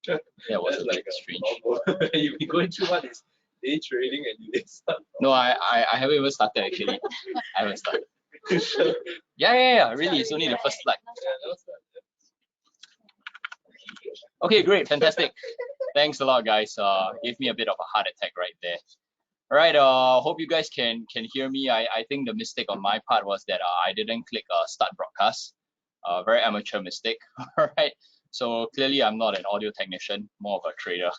That was a bit strange. You've been going through what is day trading and you did start. No, I haven't even started actually. I haven't started. Yeah. Really, it's only the first slide. Okay, great, fantastic. Thanks a lot, guys. Gave me a bit of a heart attack right there. All right. Hope you guys can hear me. I think the mistake on my part was that I didn't click start broadcast. Very amateur mistake. All right. So clearly I'm not an audio technician, more of a trader.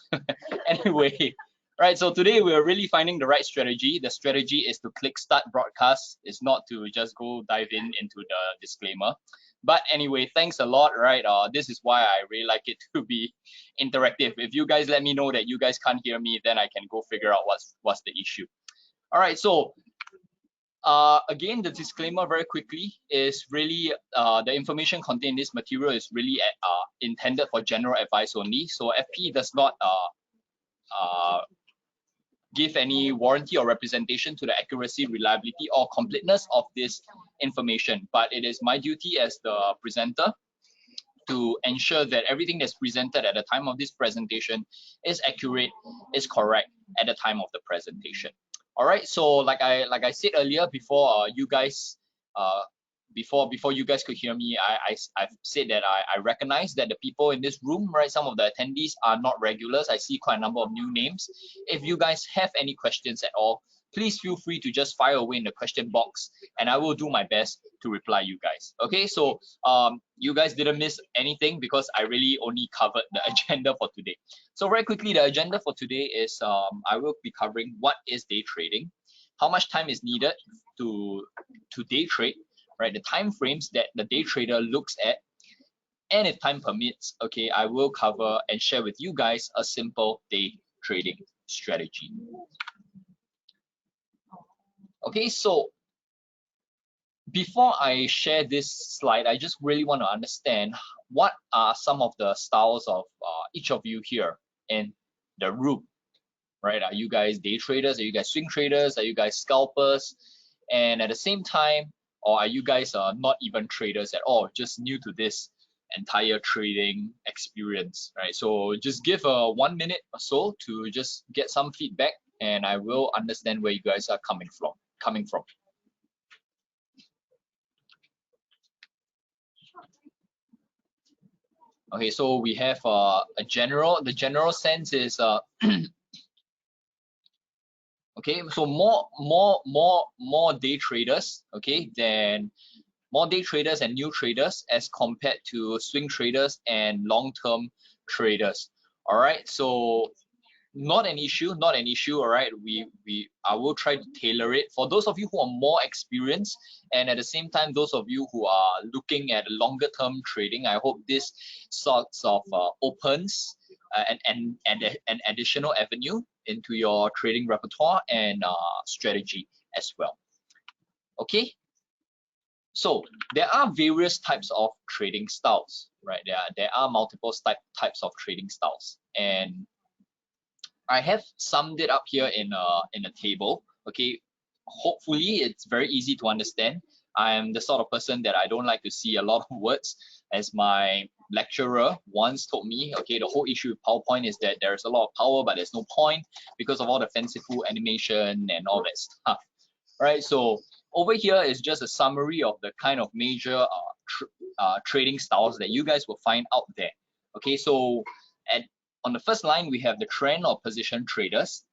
Anyway, right. So today we're really finding the right strategy. The strategy is to click start broadcast. It's not to just go dive into the disclaimer. But anyway, thanks a lot, right? This is why I really like it to be interactive. If you guys let me know that you guys can't hear me, then I can go figure out what's the issue. All right, so again, the disclaimer very quickly is really the information contained in this material is really intended for general advice only. So FP does not give any warranty or representation to the accuracy, reliability, or completeness of this information, but it is my duty as the presenter to ensure that everything that's presented at the time of this presentation is accurate, is correct at the time of the presentation. All right, so like I said earlier, before you guys before you guys could hear me, I've said that I recognize that the people in this room, right, some of the attendees are not regulars. I see quite a number of new names. If you guys have any questions at all, please feel free to just fire away in the question box and I will do my best to reply you guys. Okay, so you guys didn't miss anything because I really only covered the agenda for today. So very quickly, the agenda for today is I will be covering what is day trading, how much time is needed to day trade, right, the time frames that the day trader looks at, and if time permits, okay, I will cover and share with you guys a simple day trading strategy. Okay, so before I share this slide, I just really want to understand what are some of the styles of each of you here in the room, right? Are you guys day traders? Are you guys swing traders? Are you guys scalpers? And at the same time, or are you guys not even traders at all, just new to this entire trading experience, right? So just give 1 minute or so to just get some feedback and I will understand where you guys are coming from. Okay, so we have the general sense is okay, so more day traders, okay, than more day traders and new traders as compared to swing traders and long-term traders. All right, so not an issue, all right. I will try to tailor it for those of you who are more experienced, and at the same time those of you who are looking at longer term trading. I hope this sorts of opens an additional avenue into your trading repertoire and strategy as well. Okay, so there are various types of trading styles, right? There are multiple types of trading styles, and I have summed it up here in a table. Okay, hopefully it's very easy to understand. I am the sort of person that I don't like to see a lot of words. As my lecturer once told me, okay, the whole issue with PowerPoint is that there's a lot of power, but there's no point because of all the fanciful animation and all that stuff. Right, so over here is just a summary of the kind of major trading styles that you guys will find out there. Okay, so on the first line, we have the trend or position traders,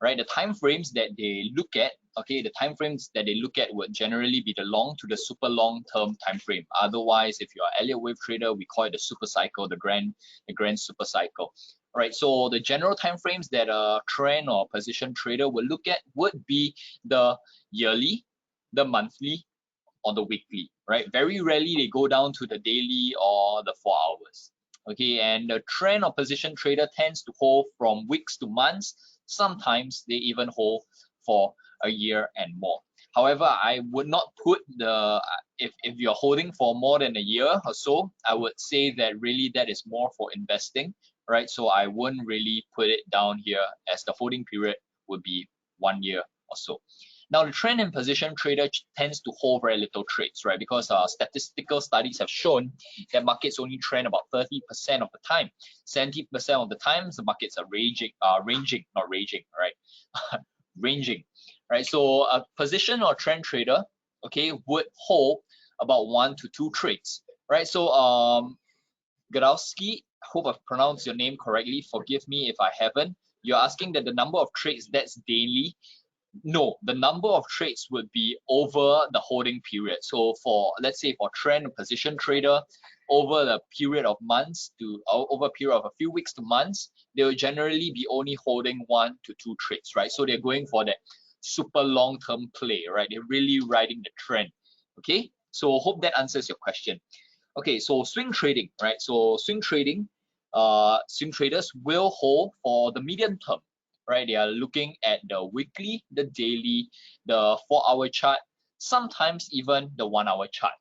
right? The time frames that they look at, okay, the time frames that they look at would generally be the long to the super long term time frame. Otherwise, if you're an Elliott wave trader, we call it the super cycle, the grand super cycle. All right, so the general time frames that a trend or position trader would look at would be the yearly, the monthly, or the weekly, right? Very rarely they go down to the daily or the 4 hours. Okay, and the trend or position trader tends to hold from weeks to months. Sometimes they even hold for a year and more. However, I would not put the if you're holding for more than a year or so, I would say that really that is more for investing, right? So I wouldn't really put it down here as the holding period would be 1 year or so. Now, the trend and position trader tends to hold very little trades, right? Because statistical studies have shown that markets only trend about 30% of the time. 70% of the times, the markets are ranging, right? Ranging, right? So a position or trend trader, okay, would hold about 1 to 2 trades, right? So Gadowski, hope I've pronounced your name correctly. Forgive me if I haven't. You're asking that the number of trades, that's daily. No, the number of trades would be over the holding period. So for, let's say, for trend and position trader, over the period of months to over a period of a few weeks to months, they will generally be only holding 1 to 2 trades, right? So they're going for that super long-term play, right? They're really riding the trend. Okay, so hope that answers your question. Okay, so swing trading, right? So swing trading, swing traders will hold for the medium term, right? They are looking at the weekly, the daily, the 4-hour chart, sometimes even the 1-hour chart.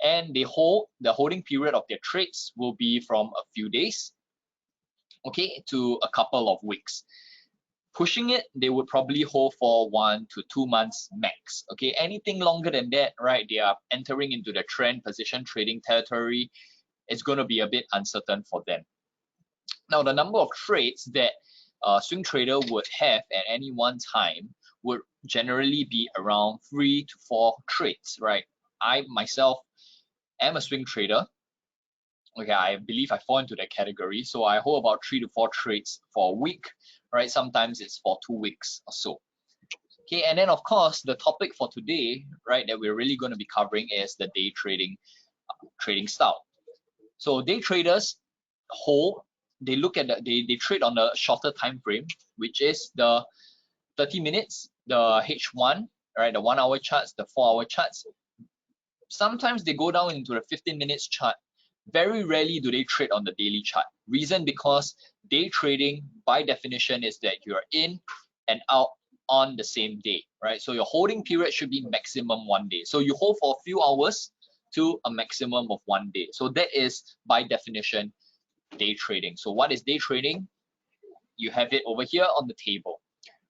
And they hold, the holding period of their trades will be from a few days, okay, to a couple of weeks. Pushing it, they would probably hold for 1 to 2 months max. Okay, anything longer than that, right? They are entering into the trend position trading territory. It's going to be a bit uncertain for them. Now, the number of trades that a swing trader would have at any one time would generally be around 3 to 4 trades, right? I myself am a swing trader. Okay, I believe I fall into that category. So I hold about 3 to 4 trades for a week, right? Sometimes it's for 2 weeks or so. Okay, and then of course, the topic for today, right, that we're really going to be covering is the day trading style. So day traders hold, they look at they trade on the shorter time frame, which is the 30 minutes, the H1, right, the 1-hour charts, the 4-hour charts. Sometimes they go down into the 15 minutes chart. Very rarely do they trade on the daily chart. Reason because day trading by definition is that you're in and out on the same day, right? So your holding period should be maximum 1 day. So you hold for a few hours to a maximum of 1 day. So that is by definition day trading. So what is day trading? You have it over here on the table,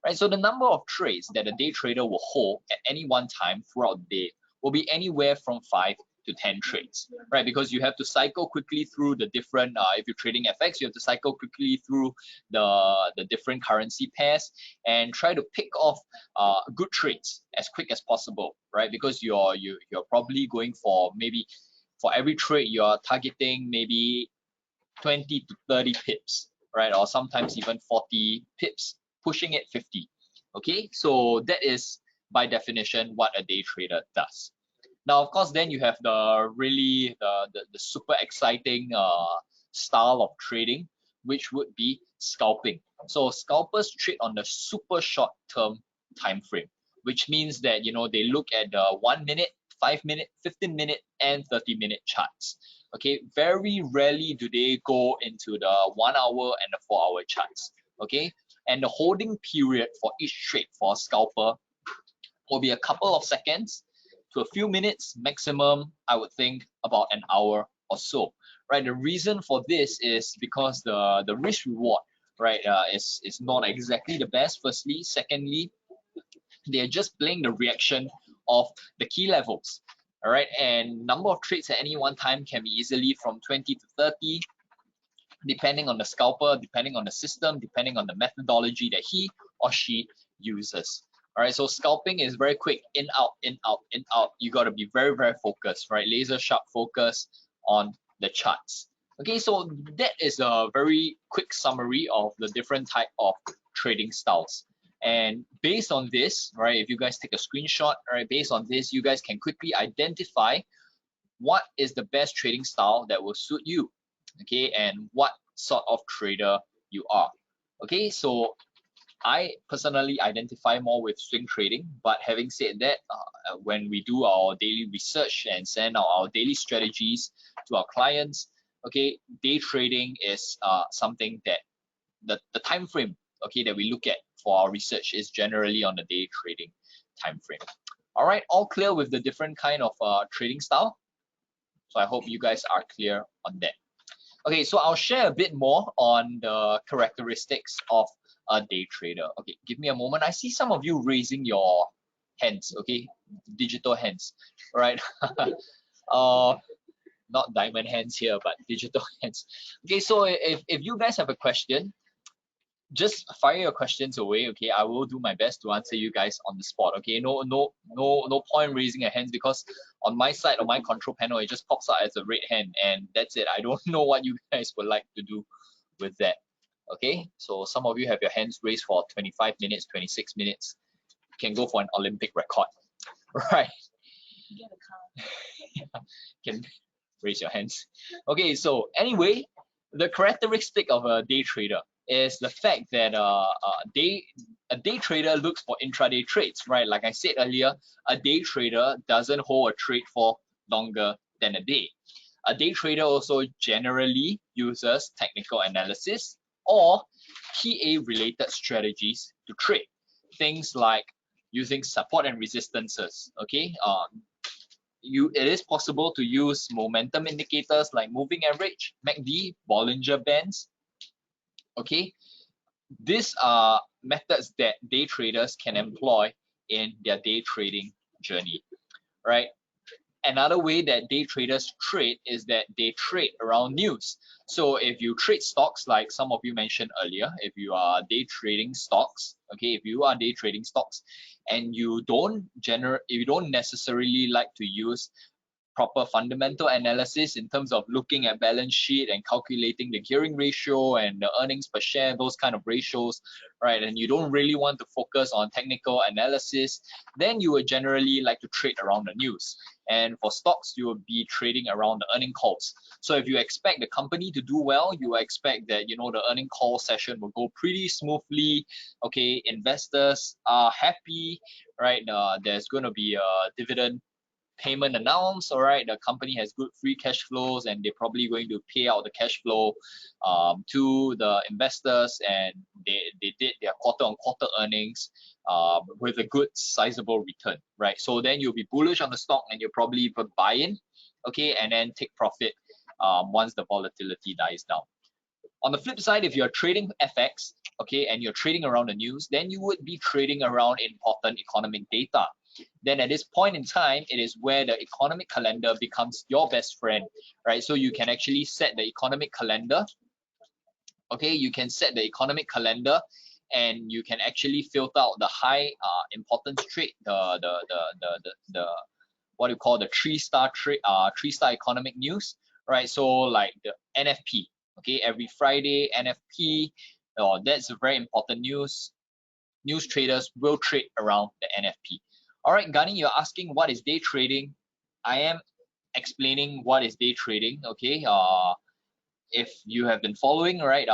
right? So the number of trades that a day trader will hold at any one time throughout the day will be anywhere from 5 to 10 trades, right? Because you have to cycle quickly through the different, if you're trading FX, you have to cycle quickly through the different currency pairs and try to pick off good trades as quick as possible, right? Because you're probably going for, maybe for every trade you're targeting maybe 20 to 30 pips, right? Or sometimes even 40 pips, pushing it 50. Okay, so that is by definition what a day trader does. Now, of course, then you have the really the super exciting style of trading, which would be scalping. So scalpers trade on the super short term time frame, which means that, you know, they look at the 1 minute, 5 minute, 15 minute, and 30-minute charts. Okay, very rarely do they go into the 1 hour and the 4-hour charts. Okay, and the holding period for each trade for a scalper will be a couple of seconds to a few minutes, maximum, I would think about an hour or so, right? The reason for this is because the risk reward, right, is not exactly the best, firstly. Secondly, they're just playing the reaction of the key levels, all right? And number of trades at any one time can be easily from 20 to 30, depending on the scalper, depending on the system, depending on the methodology that he or she uses. All right, so scalping is very quick, in, out, in, out, in, out. You got to be very, very focused, right? Laser sharp focus on the charts. Okay, so that is a very quick summary of the different type of trading styles. And based on this, right, if you guys take a screenshot, right, based on this, you guys can quickly identify what is the best trading style that will suit you, okay, and what sort of trader you are. Okay, so I personally identify more with swing trading, but having said that, when we do our daily research and send out our daily strategies to our clients, okay, day trading is something that the time frame, okay, that we look at for our research is generally on the day trading time frame. All right, all clear with the different kind of trading style? So I hope you guys are clear on that. Okay, so I'll share a bit more on the characteristics of a day trader. Okay, give me a moment. I see some of you raising your hands, okay, digital hands, right? Not diamond hands here, but digital hands. Okay, so if you guys have a question, just fire your questions away, okay? I will do my best to answer you guys on the spot, okay? No point raising a hand, because on my side, on my control panel, it just pops out as a red hand, and that's it. I don't know what you guys would like to do with that, okay? So some of you have your hands raised for 25 minutes, 26 minutes. You can go for an Olympic record, right? Can raise your hands. Okay, so anyway, the characteristic of a day trader is the fact that a day trader looks for intraday trades, right? Like I said earlier, a day trader doesn't hold a trade for longer than a day. A day trader also generally uses technical analysis or PA related strategies to trade. Things like using support and resistances, okay? It is possible to use momentum indicators like moving average, MACD, Bollinger Bands. Okay, these are methods that day traders can employ in their day trading journey, right? Another way that day traders trade is that they trade around news. So if you trade stocks, like some of you mentioned earlier, if you are day trading stocks, okay, if you are day trading stocks and you don't necessarily like to use proper fundamental analysis in terms of looking at balance sheet and calculating the gearing ratio and the earnings per share, those kind of ratios, right? And you don't really want to focus on technical analysis, then you would generally like to trade around the news. And for stocks, you will be trading around the earning calls. So if you expect the company to do well, you expect that, you know, the earning call session will go pretty smoothly. Okay, investors are happy, right? There's going to be a dividend payment announced, all right, the company has good free cash flows and they're probably going to pay out the cash flow to the investors, and they did their quarter-on-quarter earnings with a good sizable return, right? So then you'll be bullish on the stock and you'll probably even buy in, okay, and then take profit once the volatility dies down. On the flip side, if you're trading FX, okay, and you're trading around the news, then you would be trading around important economic data. Then at this point in time, it is where the economic calendar becomes your best friend, right? So you can actually set the economic calendar, okay? You can set the economic calendar and you can actually filter out the high importance trade, the what you call the three-star trade, three-star economic news, right? So like the NFP, okay, every Friday NFP, that's a very important news. News traders will trade around the NFP. All right, Gani, you're asking what is day trading. I am explaining what is day trading, okay? If you have been following, right,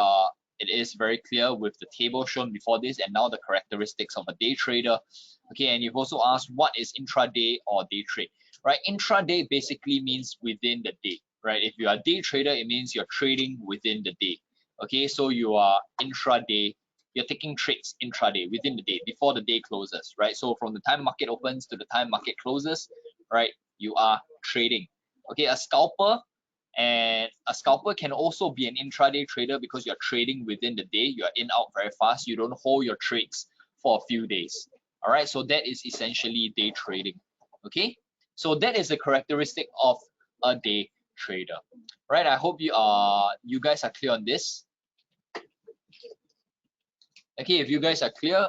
it is very clear with the table shown before this and now the characteristics of a day trader. Okay, and you've also asked what is intraday or day trade, right? Intraday basically means within the day, right? If you are a day trader, it means you're trading within the day. Okay, so you are intraday, you're taking trades intraday within the day before the day closes, right? So from the time market opens to the time market closes, right, you are trading. Okay, a scalper can also be an intraday trader because you're trading within the day. You're in out very fast. You don't hold your trades for a few days. All right, so that is essentially day trading. Okay, so that is a characteristic of a day trader. Right, I hope you guys are clear on this. Okay, if you guys are clear,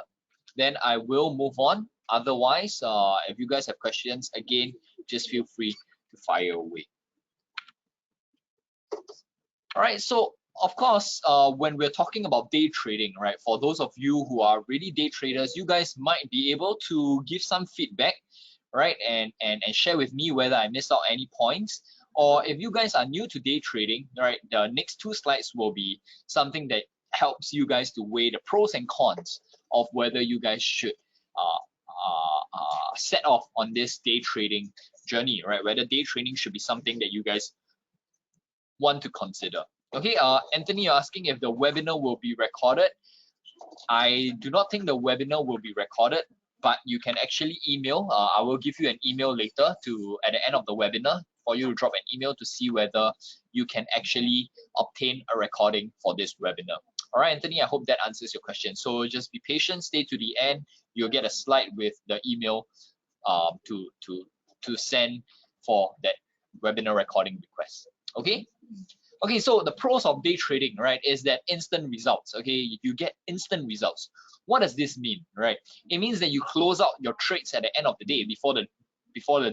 then I will move on. Otherwise, if you guys have questions, again, just feel free to fire away. All right, so of course, when we're talking about day trading, right, for those of you who are really day traders, you guys might be able to give some feedback, right, and share with me whether I missed out any points. Or if you guys are new to day trading, right, the next 2 slides will be something that helps you guys to weigh the pros and cons of whether you guys should set off on this day trading journey, right? Whether day trading should be something that you guys want to consider. Okay, Anthony, you're asking if the webinar will be recorded. I do not think the webinar will be recorded, but you can actually email. I will give you an email later at the end of the webinar for you to drop an email to see whether you can actually obtain a recording for this webinar. All right, Anthony, I hope that answers your question. So just be patient, stay to the end, you'll get a slide with the email to send for that webinar recording request. Okay. Okay, so the pros of day trading, right, is that instant results. Okay, you get instant results. What does this mean, right? It means that you close out your trades at the end of the day, before the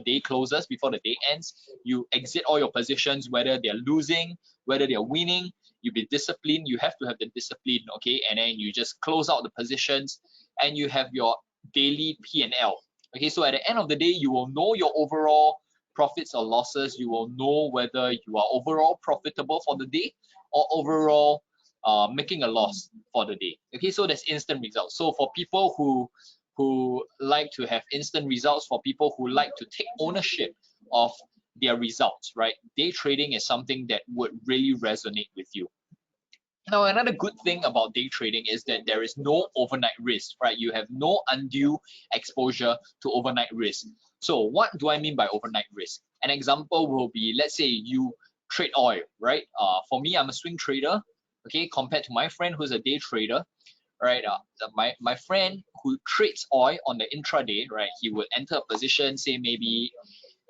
day closes, before the day ends. You exit all your positions, whether they're losing, whether they're winning. You be disciplined. You have to have the discipline, okay, and then you just close out the positions, and you have your daily P&L. Okay, so at the end of the day, you will know your overall profits or losses. You will know whether you are overall profitable for the day or overall making a loss for the day. Okay, so there's instant results. So for people who like to have instant results, for people who like to take ownership of their results, right, day trading is something that would really resonate with you. Now, another good thing about day trading is that there is no overnight risk, right? You have no undue exposure to overnight risk. So what do I mean by overnight risk? An example will be, let's say you trade oil, right? For me, I'm a swing trader, okay, compared to my friend who's a day trader, right? My friend who trades oil on the intraday, right? He would enter a position, say maybe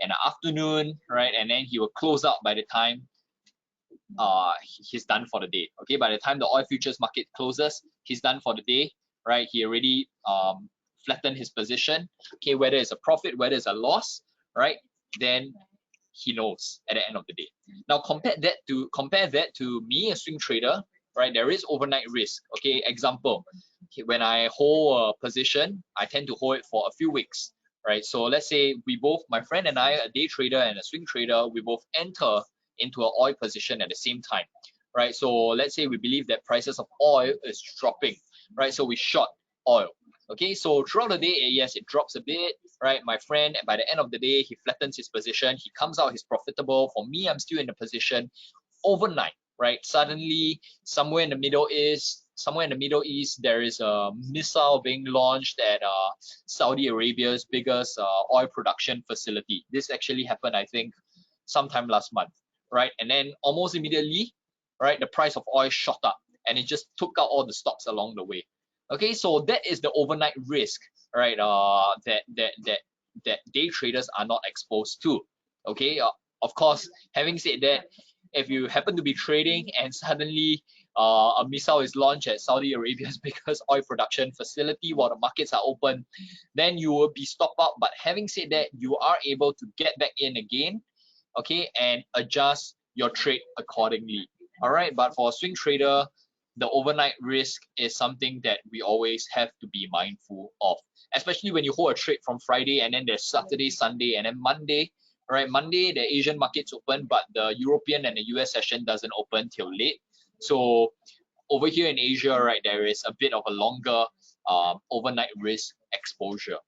in the afternoon, right? And then he will close out by the time he's done for the day. Okay, by the time the oil futures market closes, he's done for the day, right? He already flattened his position. Okay, whether it's a profit, whether it's a loss, right? Then he knows at the end of the day. Now compare that to me, a swing trader, right? There is overnight risk. Okay, example, okay, when I hold a position, I tend to hold it for a few weeks, right? So let's say we both, my friend and I, a day trader and a swing trader, we both enter into an oil position at the same time, right? So let's say we believe that prices of oil is dropping, right? So we short oil. Okay, so throughout the day, yes, it drops a bit, right? My friend, by the end of the day, he flattens his position, he comes out, he's profitable. For me, I'm still in the position. Overnight, right? Suddenly, somewhere in the Middle East, there is a missile being launched at Saudi Arabia's biggest oil production facility. This actually happened, I think, sometime last month, right? And then almost immediately, right, the price of oil shot up, and it just took out all the stocks along the way. Okay, so that is the overnight risk, right? That day traders are not exposed to. Okay, of course, having said that, if you happen to be trading and suddenly a missile is launched at Saudi Arabia's biggest oil production facility while the markets are open, then you will be stopped out. But having said that, you are able to get back in again, okay, and adjust your trade accordingly. All right, but for a swing trader, the overnight risk is something that we always have to be mindful of, especially when you hold a trade from Friday and then there's Saturday, Sunday, and then Monday. All right, Monday the Asian markets open, but the European and the US session doesn't open till late. So over here in Asia, right, there is a bit of a longer overnight risk exposure.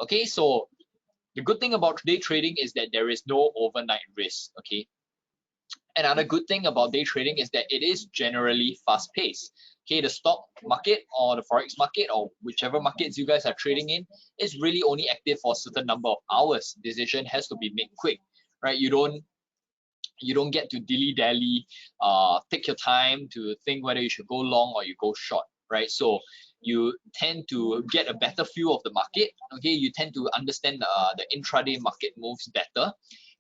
Okay, so the good thing about day trading is that there is no overnight risk. Okay, another good thing about day trading is that it is generally fast-paced. Okay, the stock market or the forex market or whichever markets you guys are trading in is really only active for a certain number of hours. Decision has to be made quick, right? You don't get to dilly-dally, take your time to think whether you should go long or you go short, right? So you tend to get a better feel of the market. Okay, you tend to understand the intraday market moves better,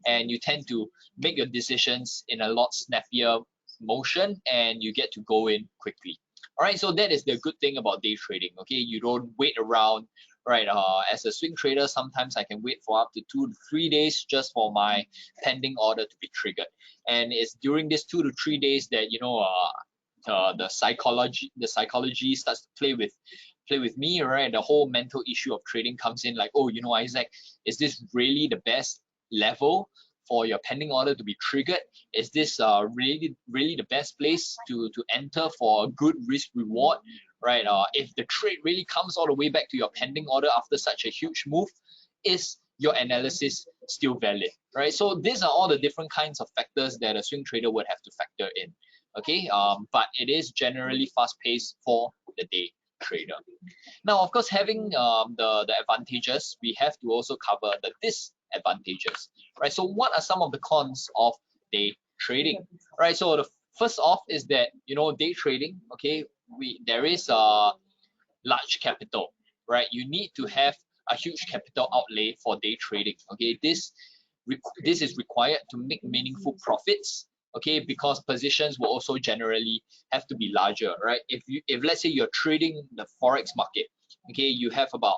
and you tend to make your decisions in a lot snappier motion, and you get to go in quickly. All right, so that is the good thing about day trading. Okay, you don't wait around, right? As a swing trader, sometimes I can wait for up to 2 to 3 days just for my pending order to be triggered, and it's during these 2 to 3 days that the psychology starts to play with me, right? The whole mental issue of trading comes in, like, oh, Isaac, is this really the best level for your pending order to be triggered? Is this really the best place to enter for a good risk reward, right? If the trade really comes all the way back to your pending order after such a huge move, is your analysis still valid, right? So these are all the different kinds of factors that a swing trader would have to factor in. Okay, but it is generally fast-paced for the day trader. Now, of course, having the advantages, we have to also cover the disadvantages, right? So what are some of the cons of day trading, right? So the first off is that day trading, okay, there is a large capital, right? You need to have a huge capital outlay for day trading. Okay, this is required to make meaningful profits. Okay, because positions will also generally have to be larger, right? If let's say you're trading the forex market, okay, you have about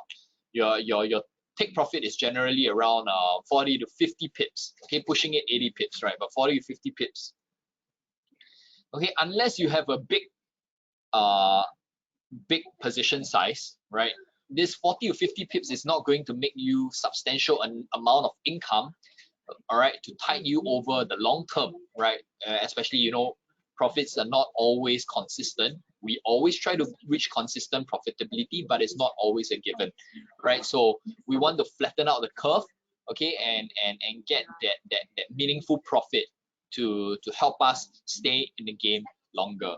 your take profit is generally around 40 to 50 pips, okay, pushing it 80 pips, right? But 40 to 50 pips, okay, unless you have a big position size, right? This 40 to 50 pips is not going to make you substantial amount of income, all right, to tide you over the long term, right? Especially, you know, profits are not always consistent. We always try to reach consistent profitability, but it's not always a given, right? So we want to flatten out the curve, okay, and get that meaningful profit to help us stay in the game longer.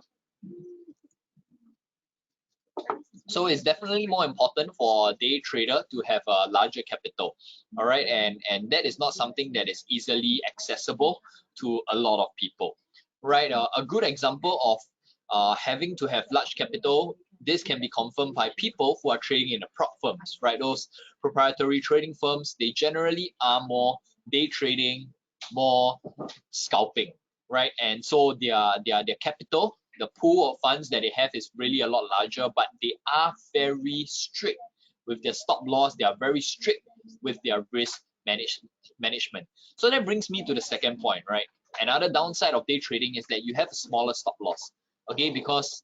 So it's definitely more important for a day trader to have a larger capital, all right, and that is not something that is easily accessible to a lot of people, right? A good example of having to have large capital, this can be confirmed by people who are trading in the prop firms, right? Those proprietary trading firms, they generally are more day trading, more scalping, right? And so their capital, the pool of funds that they have is really a lot larger, but they are very strict with their stop loss. They are very strict with their risk management. So that brings me to the second point, right? Another downside of day trading is that you have a smaller stop loss, okay? Because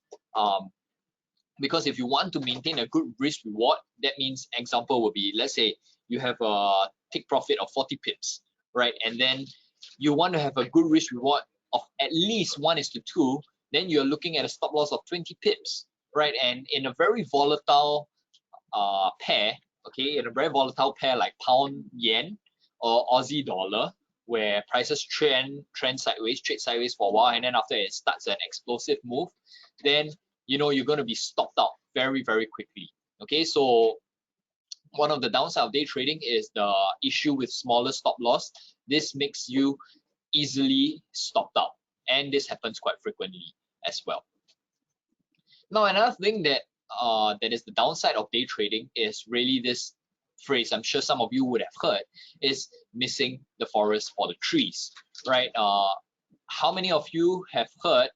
if you want to maintain a good risk reward, that means example would be, let's say you have a take profit of 40 pips, right? And then you want to have a good risk reward of at least 1:2, then you're looking at a stop loss of 20 pips, right? And in a very volatile pair, okay, in a very volatile pair like pound yen or Aussie dollar, where prices trade sideways for a while, and then after it starts an explosive move, then you know you're going to be stopped out very, very quickly. Okay, so one of the downside of day trading is the issue with smaller stop loss. This makes you easily stopped out, and this happens quite frequently as well. Now, another thing that is the downside of day trading is really this phrase I'm sure some of you would have heard, is missing the forest for the trees, right? How many of you have heard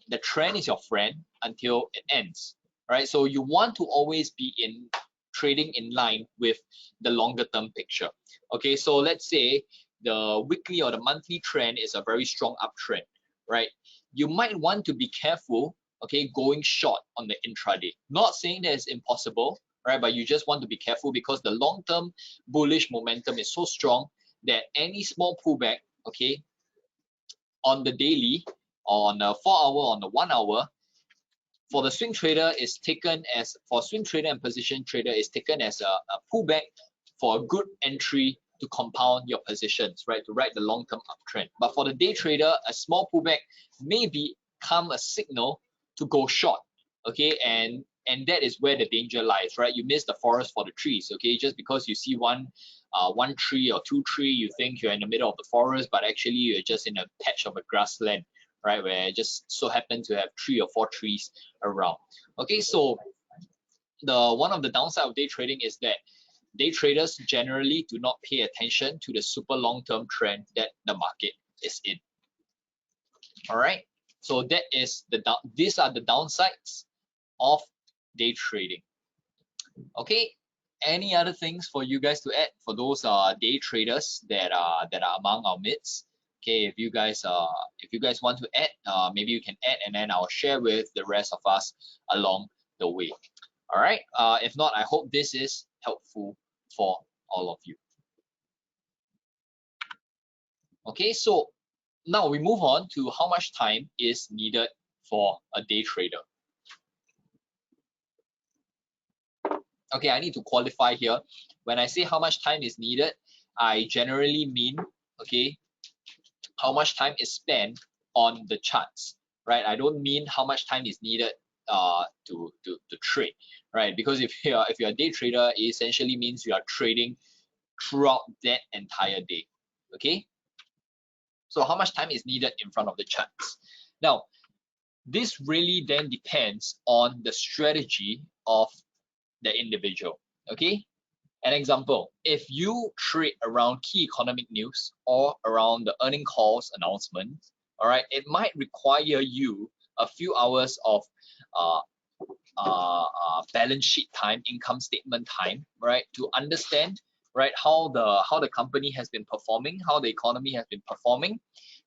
the trend is your friend until it ends, right? So you want to always be in trading in line with the longer term picture. Okay, so let's say the weekly or the monthly trend is a very strong uptrend, right? You might want to be careful, okay, going short on the intraday. Not saying that it's impossible, right? But you just want to be careful because the long-term bullish momentum is so strong that any small pullback, okay, on the daily, on a 4 hour, on the 1 hour, for the swing trader is taken as, for swing trader and position trader is taken as a pullback for a good entry to compound your positions, right, to ride the long-term uptrend. But for the day trader, a small pullback may become a signal to go short, okay, and that is where the danger lies, right? You miss the forest for the trees, okay? Just because you see one tree or two tree, you think you're in the middle of the forest, but actually you're just in a patch of a grassland, right, where it just so happen to have 3 or 4 trees around. Okay, so the one of the downside of day trading is that day traders generally do not pay attention to the super long-term trend that the market is in. All right, so that is these are the downsides of day trading. Okay, any other things for you guys to add for those day traders that are among our midst? Okay, if you guys want to add, maybe you can add, and then I'll share with the rest of us along the way. All right, if not, I hope this is helpful for all of you. Okay, so now we move on to how much time is needed for a day trader. Okay, I need to qualify here. When I say how much time is needed, I generally mean, okay, how much time is spent on the charts, right? I don't mean how much time is needed to trade, right? Because if you're a day trader, it essentially means you are trading throughout that entire day. Okay, so how much time is needed in front of the charts? Now, this really then depends on the strategy of the individual. Okay, an example, if you trade around key economic news or around the earning calls announcements, all right, it might require you a few hours of uh, balance sheet time, income statement time, right, to understand, right, how the company has been performing, how the economy has been performing,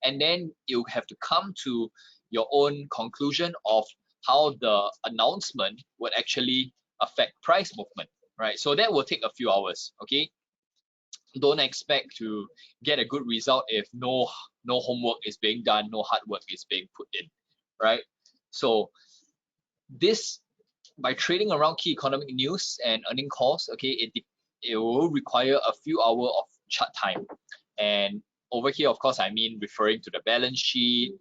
and then you have to come to your own conclusion of how the announcement would actually affect price movement, right? So that will take a few hours. Okay, don't expect to get a good result if no homework is being done, no hard work is being put in, right? So this, by trading around key economic news and earning calls, okay, it will require a few hours of chart time. And over here, of course, I mean referring to the balance sheet,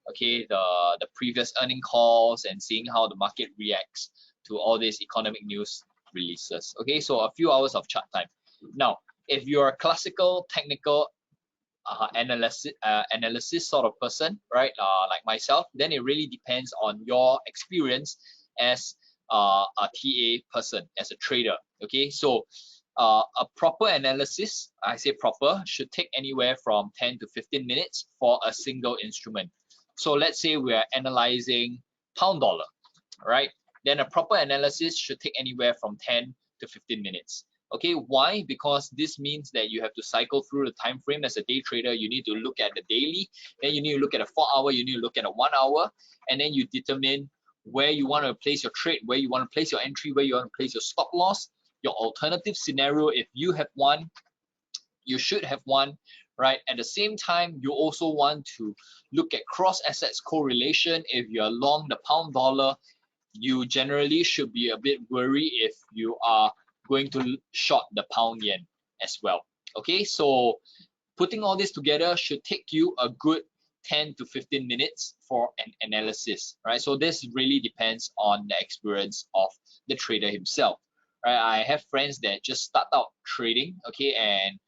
okay, the previous earning calls, and seeing how the market reacts to all these economic news releases. Okay, so a few hours of chart time. Now, if you're a classical technical analysis sort of person, right, like myself, then it really depends on your experience as a TA person, as a trader. Okay, so a proper analysis, I say proper, should take anywhere from 10 to 15 minutes for a single instrument. So let's say we are analyzing pound dollar, right? Then a proper analysis should take anywhere from 10 to 15 minutes. Okay, why? Because this means that you have to cycle through the time frame. As a day trader, you need to look at the daily, then you need to look at a 4 hour, you need to look at a 1 hour, and then you determine where you want to place your trade, where you want to place your entry, where you want to place your stop loss, your alternative scenario. If you have one, you should have one, right? At the same time, you also want to look at cross assets correlation. If you're long the pound dollar, you generally should be a bit worried if you are going to short the pound yen as well. Okay, so putting all this together should take you a good 10 to 15 minutes for an analysis, right? So this really depends on the experience of the trader himself, right? I have friends that just start out trading, okay, and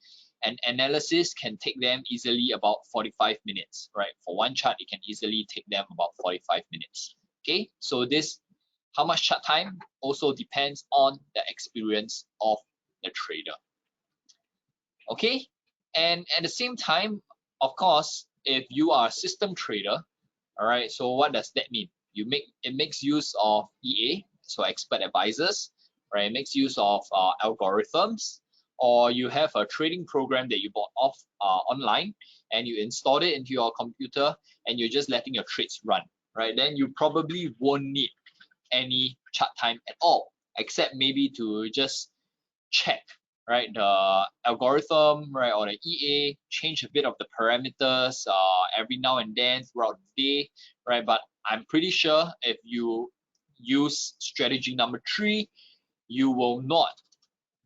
an analysis can take them easily about 45 minutes, right? For one chart, it can easily take them about 45 minutes. Okay, so this, how much chart time, also depends on the experience of the trader. Okay, and at the same time, of course, if you are a system trader, all right, so what does that mean? It makes use of EA, so expert advisors, right? It makes use of algorithms, or you have a trading program that you bought off online and you installed it into your computer and you're just letting your trades run, right? Then you probably won't need any chart time at all, except maybe to just check, right, the algorithm, right, or the EA, change a bit of the parameters every now and then throughout the day, right? But I'm pretty sure if you use strategy number 3, you will not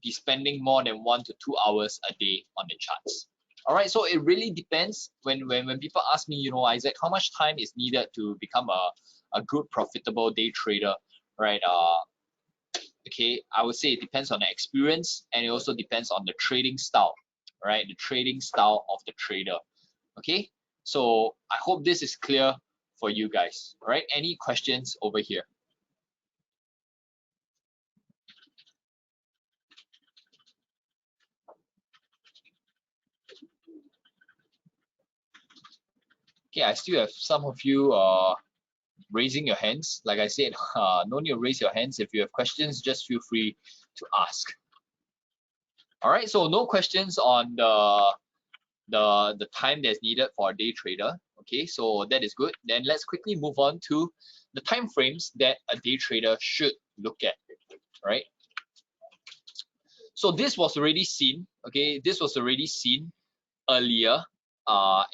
be spending more than 1 to 2 hours a day on the charts. All right, so it really depends. When people ask me, Isaac, how much time is needed to become a good profitable day trader, right? Okay, I would say it depends on the experience, and it also depends on the trading style, right? The trading style of the trader. Okay, so I hope this is clear for you guys. All right, any questions over here? Okay, I still have some of you raising your hands. Like I said, no need to raise your hands. If you have questions, just feel free to ask. All right, so no questions on the time that's needed for a day trader. Okay, so that is good. Then let's quickly move on to the time frames that a day trader should look at, right? So this was already seen, okay, this was already seen earlier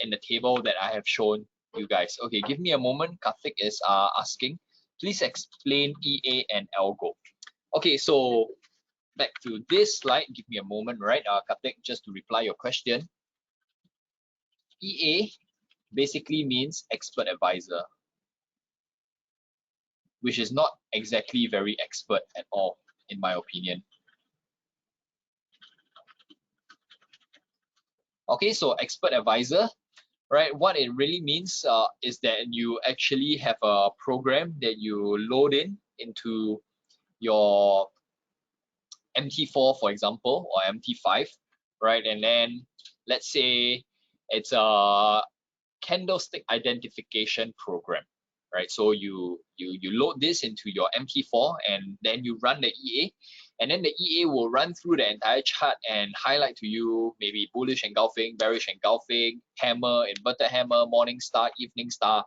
in the table that I have shown you guys. Okay, give me a moment. Karthik is asking, please explain EA and Algo. Okay, so back to this slide. Give me a moment, right, Karthik, just to reply your question. EA basically means expert advisor, which is not exactly very expert at all, in my opinion. Okay, so expert advisor, right? What it really means is that you actually have a program that you load into your MT4, for example, or MT5, right? And then let's say it's a candlestick identification program, right? So you load this into your MT4 and then you run the EA, and then the EA will run through the entire chart and highlight to you maybe bullish engulfing, bearish engulfing, hammer, inverted hammer, morning star, evening star,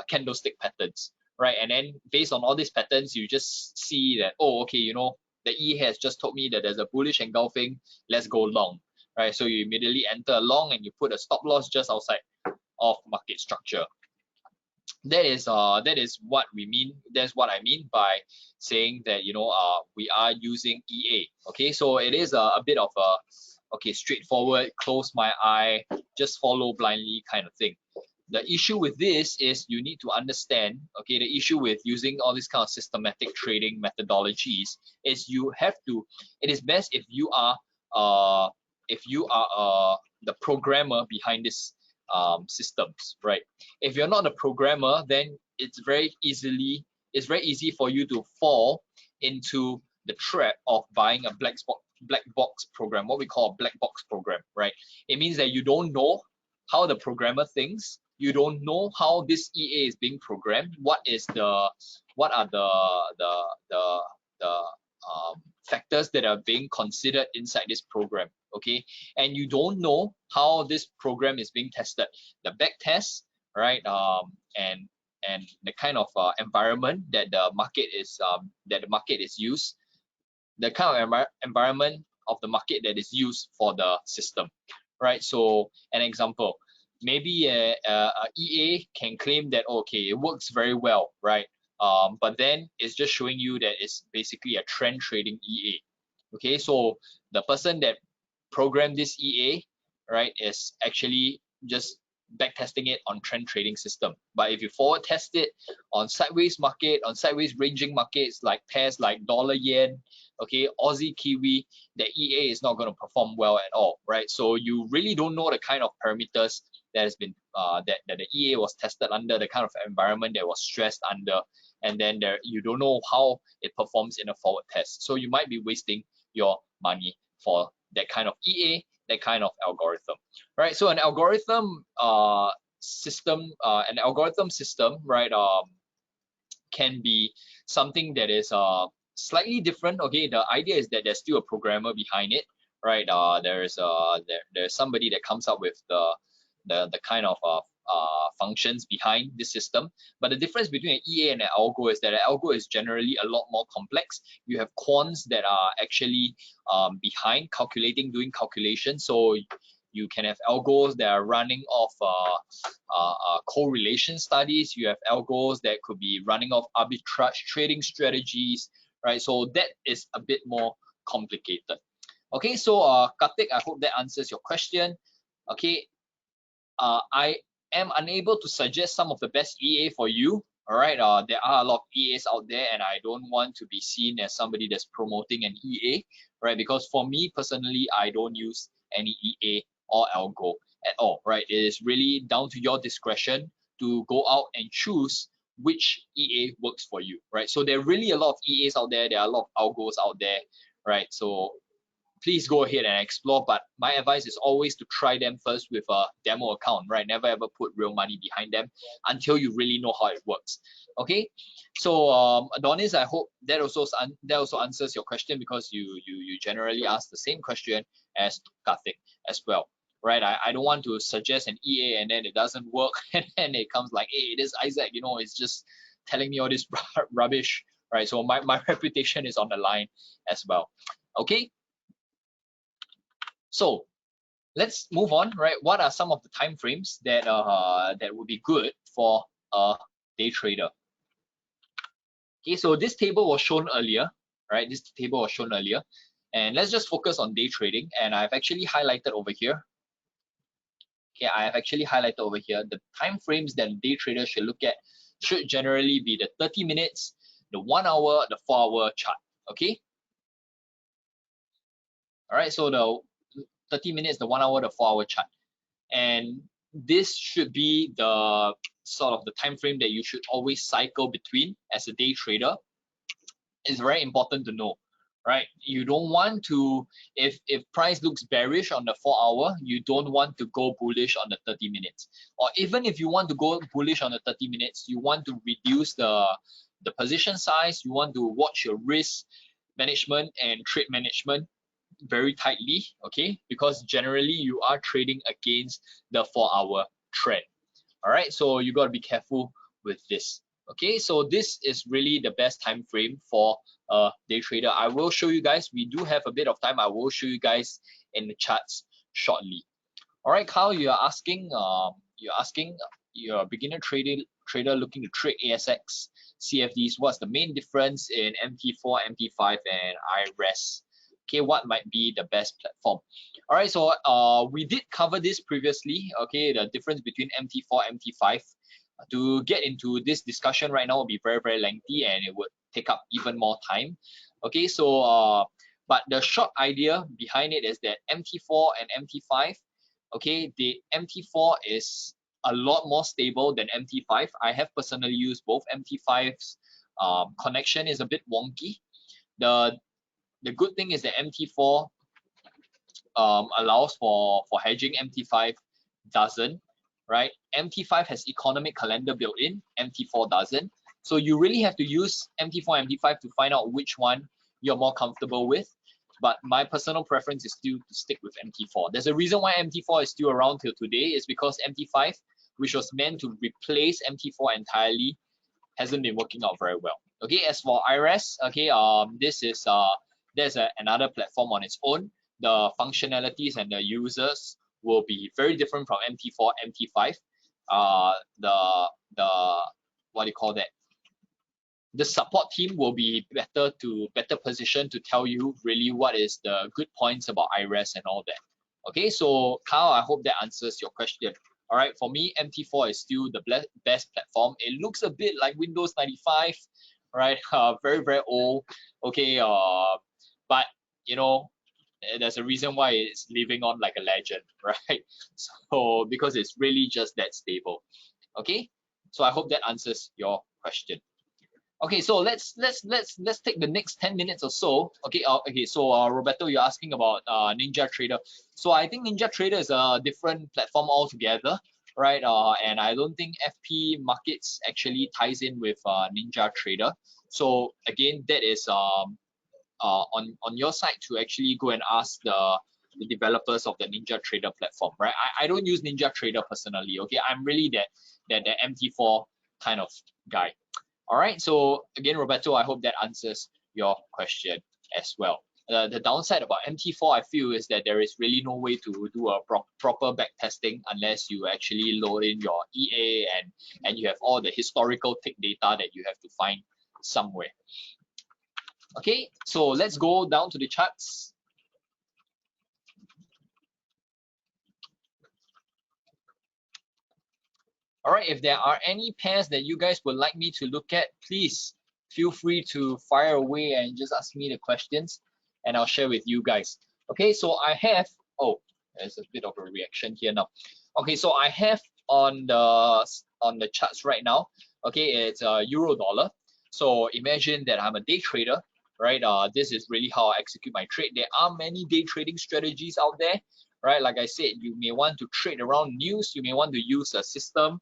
candlestick patterns, right? And then based on all these patterns, you just see that, oh, okay, you know, the EA has just told me that there's a bullish engulfing, let's go long, right? So you immediately enter long and you put a stop loss just outside of market structure. That is what we mean. That's what I mean by saying that, you know, we are using EA. Okay, so it is a bit of a straightforward, close my eye, just follow blindly kind of thing. The issue with this is you need to understand, okay, the issue with using all these kind of systematic trading methodologies is you have to, it is best if you are the programmer behind this systems, right? If you're not a programmer, then it's very easy for you to fall into the trap of buying a black box program, what we call a black box program, right? It means that you don't know how the programmer thinks, you don't know how this EA is being programmed, what are the factors that are being considered inside this program, okay? And you don't know how this program is being tested, the back test, right? And the kind of environment that the market is used, the kind of environment of the market that is used for the system, right? So an example, maybe a EA can claim that, okay, it works very well, right? But then it's just showing you that it's basically a trend trading EA. Okay, so the person that programmed this EA, right, is actually just backtesting it on trend trading system. But if you forward test it on sideways market, on sideways ranging markets like pairs like dollar yen, okay, Aussie Kiwi, the EA is not going to perform well at all, right? So you really don't know the kind of parameters that has been that the EA was tested under, the kind of environment that was stressed under, and then you don't know how it performs in a forward test. So you might be wasting your money for that kind of EA, that kind of algorithm, right? So an algorithm system, right, can be something that is slightly different. Okay, the idea is that there's still a programmer behind it, right? There's somebody that comes up with the kind of functions behind the system. But the difference between an EA and an algo is that an algo is generally a lot more complex. You have quants that are actually behind calculating, doing calculations. So you can have algos that are running off correlation studies. You have algos that could be running off arbitrage trading strategies, right? So that is a bit more complicated. Okay, so Kartik, I hope that answers your question. Okay, I am unable to suggest some of the best EA for you. All right, there are a lot of EAs out there, and I don't want to be seen as somebody that's promoting an EA, right? Because for me personally, I don't use any EA or algo at all, right? It is really down to your discretion to go out and choose which EA works for you, right? So there are really a lot of EAs out there. There are a lot of algos out there, right? So please go ahead and explore, but my advice is always to try them first with a demo account, right? Never ever put real money behind them until you really know how it works. Okay, so Adonis, I hope that also answers your question, because you generally ask the same question as Karthik as well, right? I don't want to suggest an EA and then it doesn't work and then it comes like, hey, it is Isaac, you know, it's just telling me all this rubbish, right? So my reputation is on the line as well. Okay, so let's move on, right? What are some of the time frames that that would be good for a day trader? Okay, so this table was shown earlier, right? This table was shown earlier, and let's just focus on day trading. And I've actually highlighted over here. Okay, I have actually highlighted over here the time frames that day traders should look at should generally be the 30 minutes, the 1 hour, the 4 hour chart. Okay. All right, so the 30 minutes, the 1 hour, the 4 hour chart. And this should be the sort of the time frame that you should always cycle between as a day trader. It's very important to know, right? You don't want to, if price looks bearish on the 4-hour, you don't want to go bullish on the 30 minutes. Or even if you want to go bullish on the 30 minutes, you want to reduce the position size, you want to watch your risk management and trade management very tightly, okay? Because generally you are trading against the 4-hour trend. All right, so you got to be careful with this. Okay, so this is really the best time frame for a day trader. I will show you guys. We do have a bit of time. I will show you guys in the charts shortly. All right, Kyle, you're asking you're a beginner trader looking to trade ASX CFDs. What's the main difference in MT4, MT5, and IRES? Okay, what might be the best platform? All right, so we did cover this previously. Okay, the difference between MT4, MT5. To get into this discussion right now will be very, very lengthy, and it would take up even more time. Okay, so but the short idea behind it is that MT4 and MT5, okay, the MT4 is a lot more stable than MT5. I have personally used both. MT5's connection is a bit wonky. The good thing is that MT4 allows for hedging. MT5 doesn't, right? MT5 has economic calendar built in, MT4 doesn't. So you really have to use MT4 and MT5 to find out which one you're more comfortable with. But my personal preference is still to stick with MT4. There's a reason why MT4 is still around till today, is because MT5, which was meant to replace MT4 entirely, hasn't been working out very well. Okay, as for IRES, okay, this is there's another platform on its own. The functionalities and the users will be very different from MT4, MT5. The what do you call that? The support team will be better positioned to tell you really what is the good points about IRES and all that. Okay, so Kyle, I hope that answers your question. All right, for me, MT4 is still the best platform. It looks a bit like Windows 95, right? Very, very old. Okay, but you know, there's a reason why it's living on like a legend, right? So because it's really just that stable. Okay, so I hope that answers your question. Okay, so let's take the next 10 minutes or so. Okay, so Roberto, you're asking about Ninja Trader. So I think Ninja Trader is a different platform altogether, right? And I don't think FP Markets actually ties in with Ninja Trader. So again, that is on your side to actually go and ask the developers of the Ninja Trader platform, right? I don't use Ninja Trader personally. Okay, I'm really that MT4 kind of guy. All right, so again, Roberto, I hope that answers your question as well. The downside about MT4, I feel, is that there is really no way to do a proper back testing unless you actually load in your EA and you have all the historical tick data that you have to find somewhere. Okay, so let's go down to the charts. All right, if there are any pairs that you guys would like me to look at, please feel free to fire away and just ask me the questions and I'll share with you guys. Okay, so I have, oh, there's a bit of a reaction here now. Okay, so I have on the charts right now, okay, it's euro dollar. So imagine that I'm a day trader, right? This is really how I execute my trade. There are many day trading strategies out there, right? Like I said, you may want to trade around news, you may want to use a system,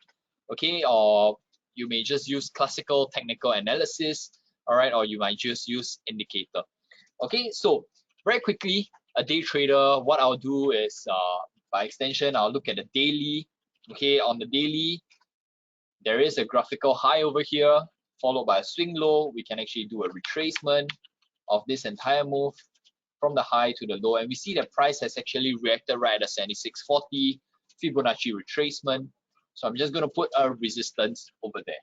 okay, or you may just use classical technical analysis, all right, or you might just use indicator. Okay, so very quickly, a day trader, what I'll do is by extension, I'll look at the daily. Okay, on the daily, there is a graphical high over here, followed by a swing low. We can actually do a retracement of this entire move from the high to the low, and we see that price has actually reacted right at a 76.40 Fibonacci retracement. So I'm just going to put a resistance over there.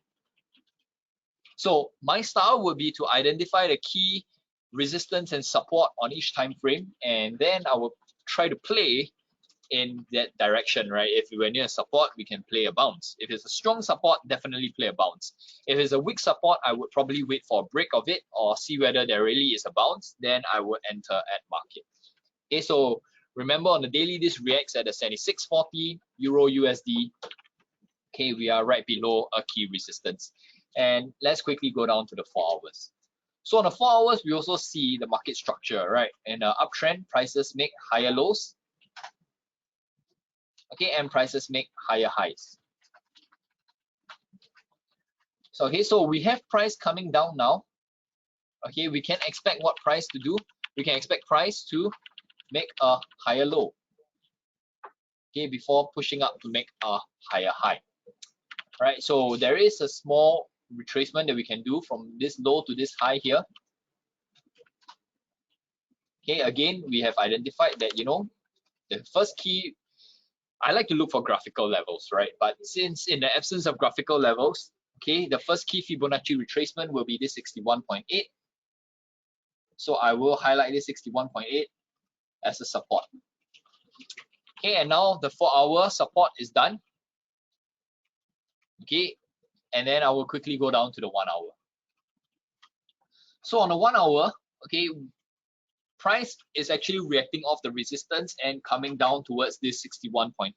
So my style would be to identify the key resistance and support on each time frame, and then I will try to play in that direction, right? If we're near support, we can play a bounce. If it's a strong support, definitely play a bounce. If it's a weak support, I would probably wait for a break of it or see whether there really is a bounce, then I would enter at market. Okay, so remember on the daily, this reacts at a 76.40 Euro USD. Okay, we are right below a key resistance. And let's quickly go down to the 4 hours. So on the 4 hours, we also see the market structure, right? In an uptrend, prices make higher lows, okay, and prices make higher highs. So okay, so we have price coming down now. Okay, we can expect what price to do. We can expect price to make a higher low, okay, before pushing up to make a higher high. Right, so there is a small retracement that we can do from this low to this high here. Okay, again, we have identified that, you know, the first key, I like to look for graphical levels, right? But since in the absence of graphical levels, okay, the first key Fibonacci retracement will be this 61.8. So I will highlight this 61.8 as a support. Okay, and now the 4 hour support is done. Okay, and then I will quickly go down to the 1 hour. So on the 1 hour, okay, price is actually reacting off the resistance and coming down towards this 61.8,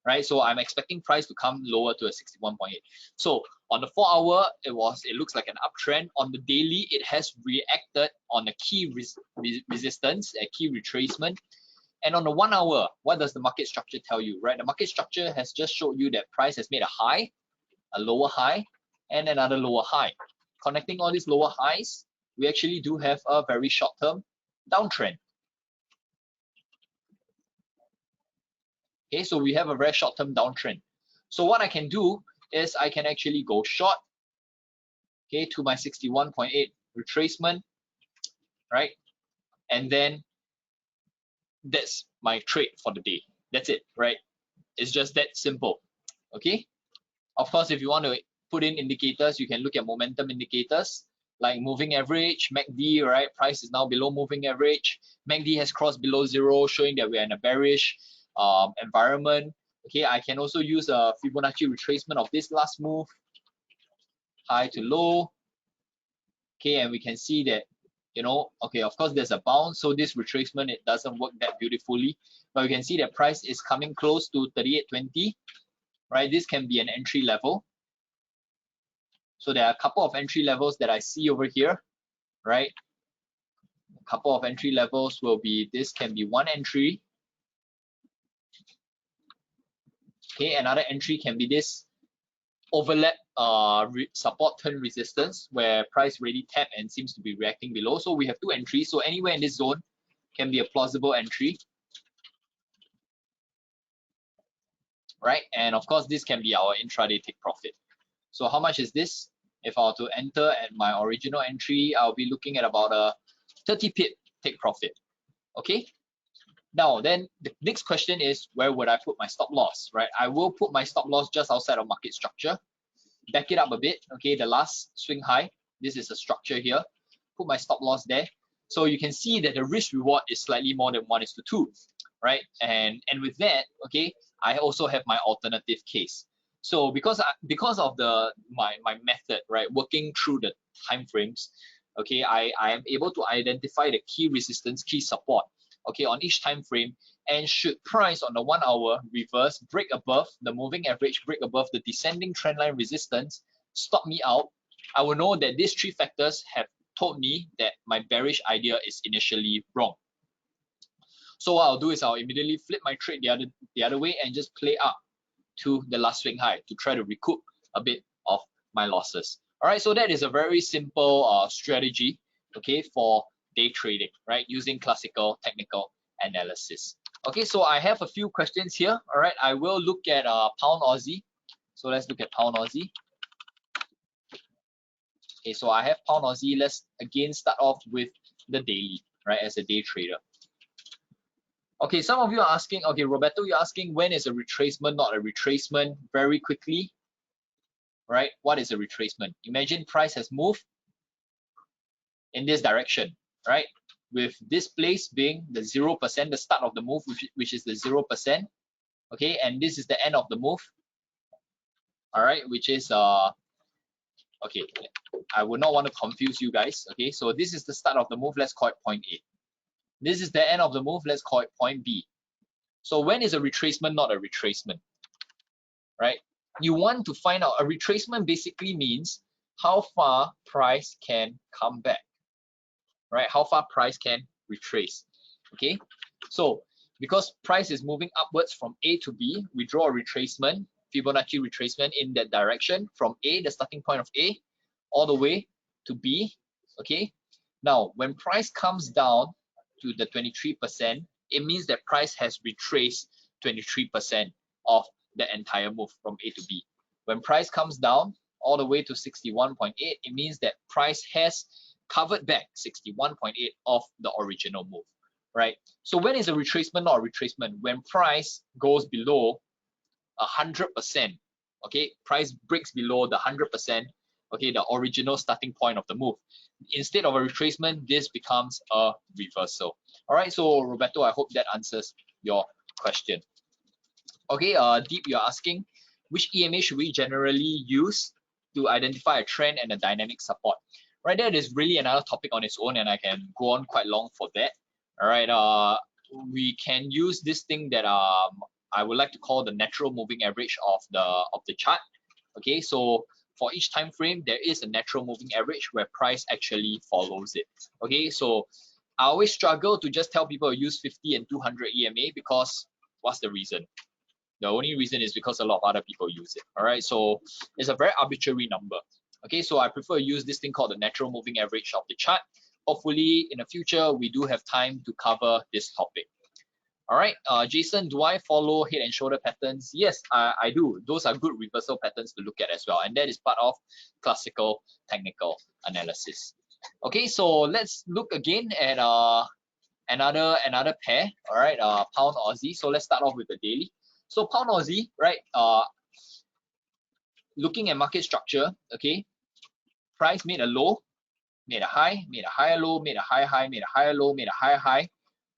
right? So I'm expecting price to come lower to a 61.8. So on the 4 hour, it looks like an uptrend. On the daily, it has reacted on a key resistance, a key retracement. And on the 1 hour, what does the market structure tell you, right? The market structure has just showed you that price has made a high, a lower high, and another lower high. Connecting all these lower highs, we actually do have a very short-term downtrend. Okay, so we have a very short-term downtrend. So what I can do is I can actually go short, okay, to my 61.8 retracement, right? And then that's my trade for the day. That's it, right? It's just that simple, okay? Of course, if you want to put in indicators, you can look at momentum indicators like moving average, MACD, right? Price is now below moving average. MACD has crossed below zero, showing that we're in a bearish environment. Okay, I can also use a Fibonacci retracement of this last move, high to low. Okay, and we can see that, you know, okay, of course there's a bounce, so this retracement, it doesn't work that beautifully, but we can see that price is coming close to 38.20, right? This can be an entry level. So there are a couple of entry levels that I see over here, right? A couple of entry levels will be, this can be one entry. Okay, another entry can be this overlap support turn resistance where price really tapped and seems to be reacting below. So we have two entries. So anywhere in this zone can be a plausible entry, right? And of course, this can be our intraday take profit. So how much is this? If I were to enter at my original entry, I'll be looking at about a 30 pip take profit. Okay. Now, then the next question is, where would I put my stop loss, right? I will put my stop loss just outside of market structure. Back it up a bit. Okay, the last swing high. This is a structure here. Put my stop loss there. So you can see that the risk reward is slightly more than 1:2, right? And with that, okay, I also have my alternative case. So because of my method, right, working through the time frames, okay, I am able to identify the key resistance, key support, okay, on each time frame. And should price on the 1 hour reverse, break above the moving average, break above the descending trendline resistance, stop me out, I will know that these three factors have told me that my bearish idea is initially wrong. So what I'll do is I'll immediately flip my trade the other way and just play up to the last swing high to try to recoup a bit of my losses. All right, so that is a very simple strategy, okay, for day trading, right, using classical technical analysis. Okay, so I have a few questions here. All right, I will look at pound Aussie. So let's look at pound Aussie. Okay, so I have pound Aussie. Let's again start off with the daily, right, as a day trader. Okay, some of you are asking, okay, Roberto, you're asking when is a retracement not a retracement? Very quickly, right? What is a retracement? Imagine price has moved in this direction, right? With this place being the 0%, the start of the move, which is the 0%, okay, and this is the end of the move, all right, which is okay, I would not want to confuse you guys, okay, so this is the start of the move, let's call it point A. This is the end of the move, let's call it point B. So when is a retracement not a retracement, right? You want to find out, a retracement basically means how far price can come back, right? How far price can retrace. Okay, so because price is moving upwards from A to B, we draw a retracement, Fibonacci retracement in that direction from A, the starting point of A, all the way to B. Okay, now when price comes down to the 23%, it means that price has retraced 23% of the entire move from A to B. When price comes down all the way to 61.8, it means that price has covered back 61.8 of the original move, right? So when is a retracement not a retracement? When price goes below 100%, okay? Price breaks below the 100%, okay, the original starting point of the move. Instead of a retracement, this becomes a reversal. All right, so Roberto, I hope that answers your question. Okay, Deep, you're asking, which EMA should we generally use to identify a trend and a dynamic support? Right, that is really another topic on its own, and I can go on quite long for that. All right, we can use this thing that I would like to call the natural moving average of the chart. Okay, so for each time frame, there is a natural moving average where price actually follows it. Okay, so I always struggle to just tell people to use 50 and 200 EMA because what's the reason? The only reason is because a lot of other people use it. All right, so it's a very arbitrary number. Okay, so I prefer to use this thing called the natural moving average of the chart. Hopefully in the future we do have time to cover this topic. All right, Jason, do I follow head and shoulder patterns? Yes, I do. Those are good reversal patterns to look at as well, and that is part of classical technical analysis. Okay, so let's look again at another pair. All right, pound Aussie. So let's start off with the daily. So pound Aussie, right? Looking at market structure, okay, price made a low, made a high, made a higher low, made a higher high, made a higher low, made a higher high.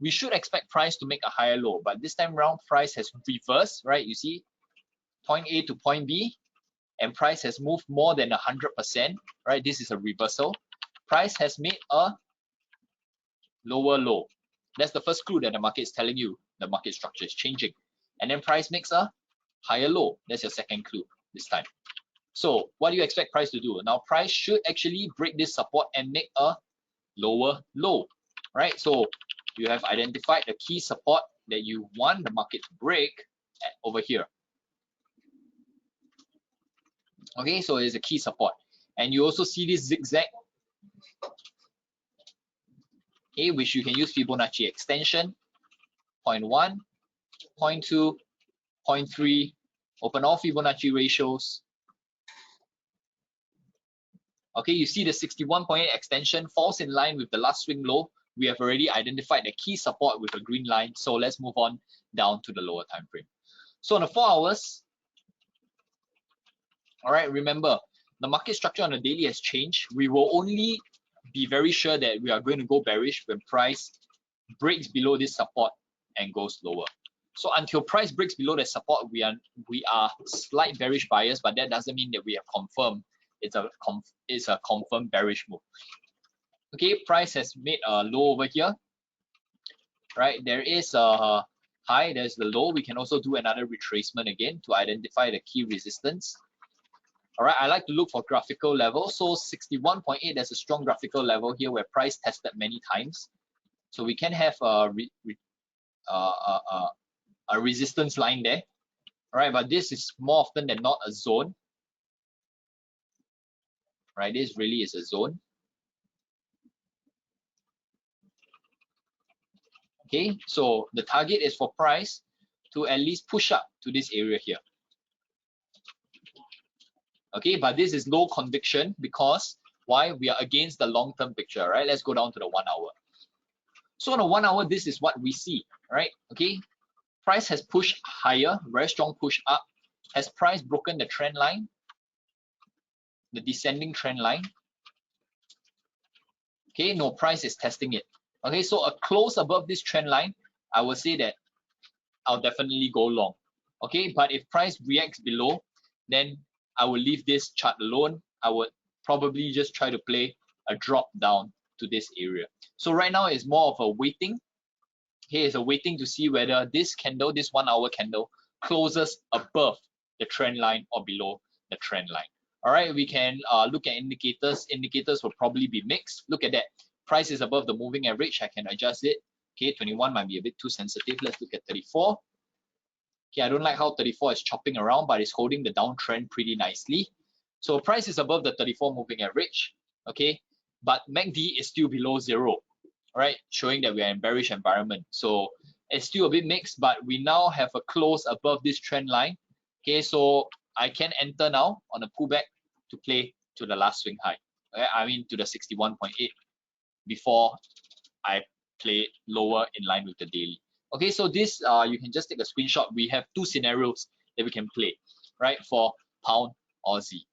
We should expect price to make a higher low, but this time around price has reversed, right? You see, point A to point B, and price has moved more than 100%, right? This is a reversal. Price has made a lower low. That's the first clue that the market is telling you the market structure is changing. And then price makes a higher low. That's your second clue this time. So what do you expect price to do? Now price should actually break this support and make a lower low, right? So you have identified the key support that you want the market to break over here. Okay, so it's a key support. And you also see this zigzag, okay, which you can use Fibonacci extension, 0.1, 0.2, 0.3, open all Fibonacci ratios. Okay, you see the 61.8 extension falls in line with the last swing low. We have already identified the key support with a green line. So let's move on down to the lower time frame. So on the 4 hours, all right, remember the market structure on the daily has changed. We will only be very sure that we are going to go bearish when price breaks below this support and goes lower. So until price breaks below the support, we are slight bearish buyers, but that doesn't mean that we have confirmed it's a confirmed bearish move. Okay, price has made a low over here, right? There is a high, there's the low. We can also do another retracement again to identify the key resistance. All right, I like to look for graphical level. So 61.8, there's a strong graphical level here where price tested many times. So we can have a resistance line there. All right, but this is more often than not a zone. Right, this really is a zone. Okay, so the target is for price to at least push up to this area here. Okay, but this is low conviction because why? We are against the long-term picture, right? Let's go down to the 1 hour. So on the 1 hour, this is what we see, right? Okay, price has pushed higher, very strong push up. Has price broken the trend line? The descending trend line? Okay, no, price is testing it. Okay, so a close above this trend line, I will say that I'll definitely go long. Okay, but if price reacts below, then I will leave this chart alone. I would probably just try to play a drop down to this area. So right now it's more of a waiting. Here is a waiting to see whether this candle, this 1 hour candle, closes above the trend line or below the trend line. All right, we can look at indicators. Indicators will probably be mixed. Look at that. price is above the moving average, I can adjust it. Okay, 21 might be a bit too sensitive. Let's look at 34. Okay, I don't like how 34 is chopping around, but it's holding the downtrend pretty nicely. So price is above the 34 moving average, okay, but MACD is still below 0, right, showing that we are in bearish environment. So it's still a bit mixed, but we now have a close above this trend line. Okay, so I can enter now on a pullback to play to the last swing high. Okay, I mean to the 61.8 before I play lower in line with the daily. Okay, so this you can just take a screenshot. We have two scenarios that we can play, right, for pound Aussie.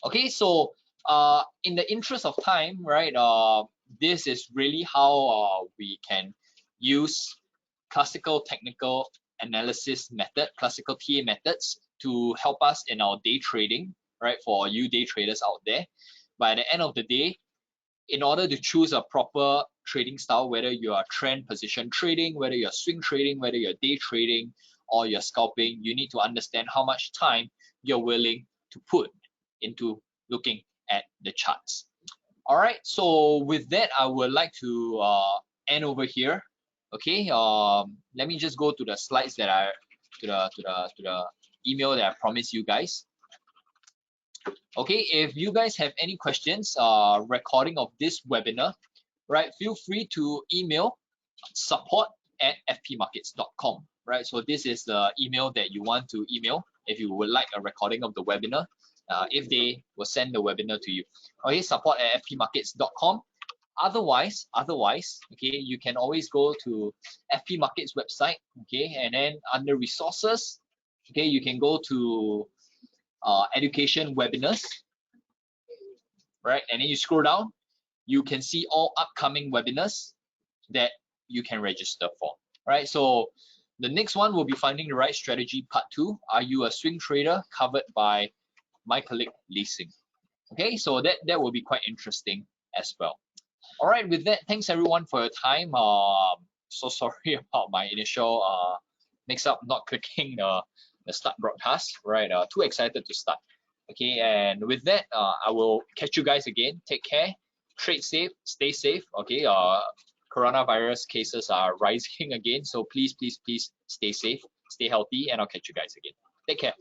Okay, so in the interest of time, right, this is really how we can use classical technical analysis method, classical TA methods to help us in our day trading, right, for you day traders out there. But at the end of the day, in order to choose a proper trading style, whether you are trend position trading, whether you're swing trading, whether you're day trading, or you're scalping, you need to understand how much time you're willing to put into looking at the charts. All right, so with that, I would like to end over here. Okay, let me just go to the slides that I to the email that I promised you guys. Okay, if you guys have any questions, recording of this webinar, right, feel free to email support@fpmarkets.com, right? So this is the email that you want to email if you would like a recording of the webinar, if they will send the webinar to you. Okay, support@fpmarkets.com. Otherwise, okay, you can always go to FP Markets website, okay, and then under resources, okay, you can go to education webinars, right, and then you scroll down, you can see all upcoming webinars that you can register for, right? So the next one will be finding the right strategy part 2. Are you a swing trader? Covered by my colleague Lee Sing. Okay, so that will be quite interesting as well. All right, with that, thanks everyone for your time. So sorry about my initial mix up, not clicking the start broadcast, right? Too excited to start. Okay, and with that, I will catch you guys again. Take care, trade safe, stay safe. Okay, coronavirus cases are rising again, so please stay safe, stay healthy, and I'll catch you guys again. Take care.